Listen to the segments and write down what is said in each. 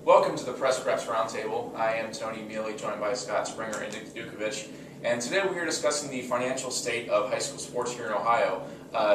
Welcome to the Press Reps Roundtable. I am Tony Meale, joined by Springer and Nick Dudukovich. And today we're here discussing the financial state of high school sports here in Ohio.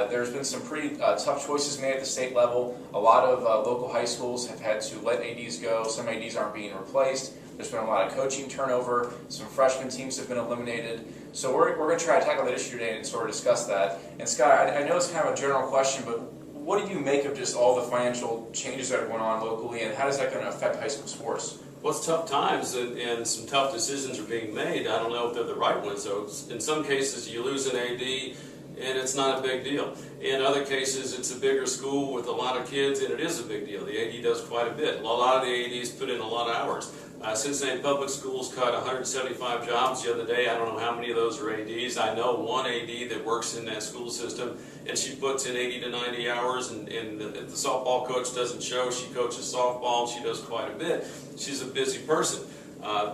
There's been some pretty tough choices made at the state level. A lot of local high schools have had to let ADs go. Some ADs aren't being replaced. There's been a lot of coaching turnover. Some freshman teams have been eliminated. So we're going to try to tackle that issue today and sort of discuss that. And Scott, I know it's kind of a general question, but what do you make of just all the financial changes that are going on locally, and how is that going to affect high school sports? Well, it's tough times, and some tough decisions are being made. I don't know if they're the right ones. So in some cases, you lose an AD, and it's not a big deal. In other cases, it's a bigger school with a lot of kids, and it is a big deal. The AD does quite a bit. A lot of the ADs put in a lot of hours. Cincinnati Public Schools cut 175 jobs the other day. I don't know how many of those are ADs. I know one AD that works in that school system, and she puts in 80 to 90 hours, and the softball coach doesn't show. She coaches softball, and she does quite a bit. She's a busy person.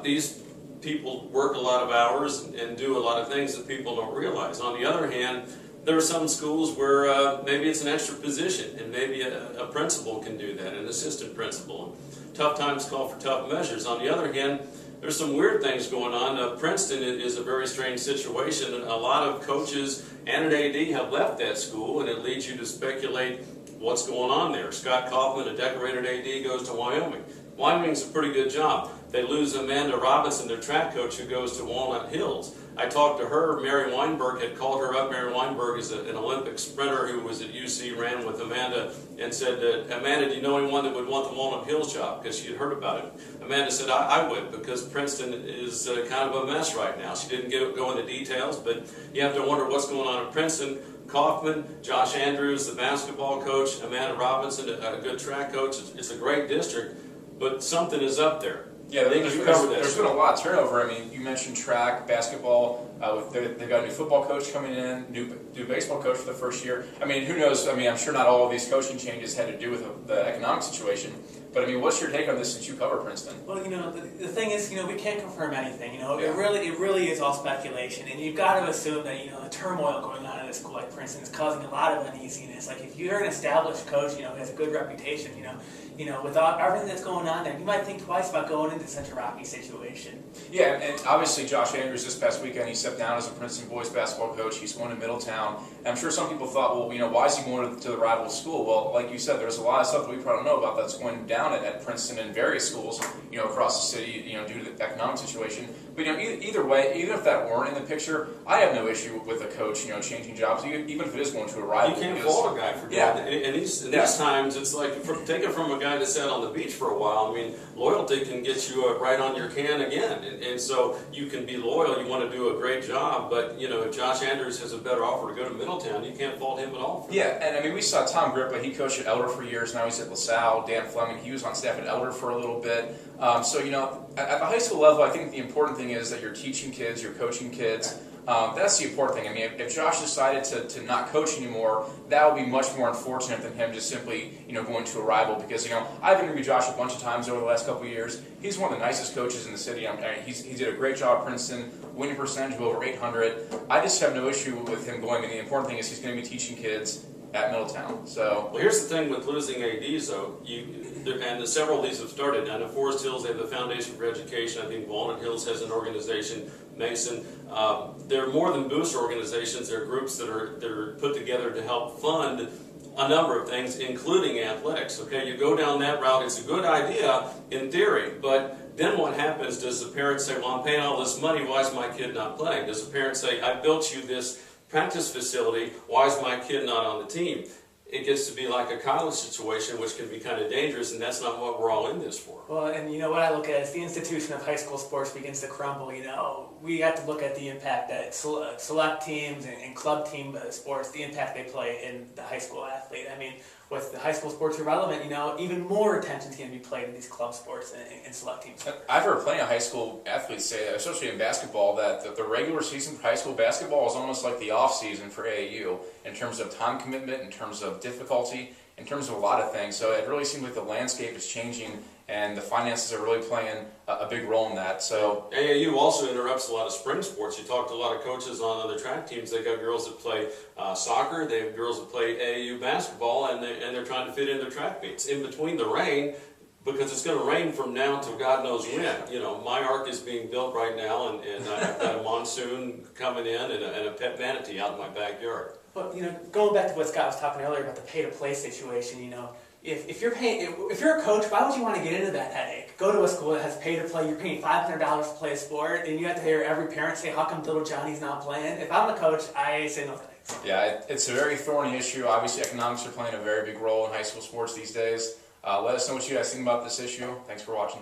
These people work a lot of hours and do a lot of things that people don't realize. On the other hand, there are some schools where maybe it's an extra position, and maybe a principal can do that, an assistant principal. Tough times call for tough measures. On the other hand, there's some weird things going on. Princeton is a very strange situation. A lot of coaches and an AD have left that school, and it leads you to speculate what's going on there. Scott Kaufman, a decorated AD, goes to Wyoming. Wyoming's a pretty good job. They lose Amanda Robinson, their track coach, who goes to Walnut Hills. I talked to her. Mary Weinberg had called her up. Mary Weinberg is an Olympic sprinter who was at UC, ran with Amanda, and said, Amanda, do you know anyone that would want the Walnut Hills job? Because she had heard about it. Amanda said, I would, because Princeton is kind of a mess right now. She didn't go into details, but you have to wonder what's going on at Princeton. Kaufman, Josh Andrews, the basketball coach, Amanda Robinson, a good track coach. It's a great district, but something is up there. Yeah, there's been a lot of turnover. I mean, you mentioned track, basketball. They've got a new football coach coming in, new baseball coach for the first year. I mean, who knows? I mean, I'm sure not all of these coaching changes had to do with the economic situation. But I mean, what's your take on this since you cover Princeton? Well, the thing is, we can't confirm anything. It really is all speculation, and you've got to assume that the turmoil going on in a school like Princeton is causing a lot of uneasiness. Like if you're an established coach, who has a good reputation, with everything that's going on there, you might think twice about going into such a rocky situation. Yeah, and obviously Josh Andrews this past weekend, he stepped down as a Princeton boys basketball coach. He's going to Middletown. And I'm sure some people thought, well, why is he going to the rival school? Well, like you said, there's a lot of stuff that we probably don't know about that's going down at Princeton and various schools, across the city, due to the economic situation. But either way, even if that weren't in the picture, I have no issue with a coach, changing jobs, even if it is going to a rival. You can't fault a guy for doing that. And these times, it's like take it from a guy that sat on the beach for a while. I mean, loyalty can get you right on your can again, and so you can be loyal. You want to do a great job, but if Josh Andrews has a better offer to go to Middletown, you can't fault him at all. Yeah, and I mean, we saw Tom Grippa. He coached at Elder for years. Now he's at LaSalle. Dan Fleming, he was on staff at Elder for a little bit. So at the high school level, I think the important thing is that you're teaching kids, you're coaching kids. That's the important thing. I mean, if Josh decided to not coach anymore, that would be much more unfortunate than him just simply, going to a rival. Because, I've interviewed Josh a bunch of times over the last couple of years. He's one of the nicest coaches in the city. He did a great job at Princeton, winning percentage of over 800. I just have no issue with him going. And the important thing is he's going to be teaching kids at Middletown. So, well, here's the thing with losing ADs, though. And several of these have started. I know Forest Hills, they have the Foundation for Education. I think Walnut Hills has an organization, Mason. They're more than booster organizations. They're groups that are put together to help fund a number of things, including athletics. Okay, you go down that route. It's a good idea in theory, but then what happens? Does the parent say, well, I'm paying all this money, why is my kid not playing? Does the parent say, I built you this practice facility, why is my kid not on the team? It gets to be like a college situation, which can be kind of dangerous, and that's not what we're all in this for. Well, and what I look at is the institution of high school sports begins to crumble. We have to look at the impact that select teams and club team sports, the impact they play in the high school athlete. I mean, with the high school sports irrelevant, even more attention is going to be played in these club sports and select teams. I've heard plenty of high school athletes say that, especially in basketball, that the regular season for high school basketball is almost like the off season for AAU in terms of time commitment, in terms of difficulty, in terms of a lot of things. So it really seems like the landscape is changing, and the finances are really playing a big role in that. So AAU also interrupts a lot of spring sports. You talk to a lot of coaches on other track teams. They got girls that play soccer. They have girls that play AAU basketball, and they're trying to fit in their track meets. In between the rain, because it's going to rain from now till God knows when. You know, my ark is being built right now, and I've got a monsoon coming in and a pet manatee out in my backyard. But, you know, going back to what Scott was talking earlier about the pay-to-play situation, you know, if you're a coach, why would you want to get into that headache? Go to a school that has pay-to-play, you're paying $500 to play a sport, and you have to hear every parent say, how come little Johnny's not playing? If I'm a coach, I say no thanks. Yeah, it's a very thorny issue. Obviously, economics are playing a very big role in high school sports these days. Let us know what you guys think about this issue. Thanks for watching.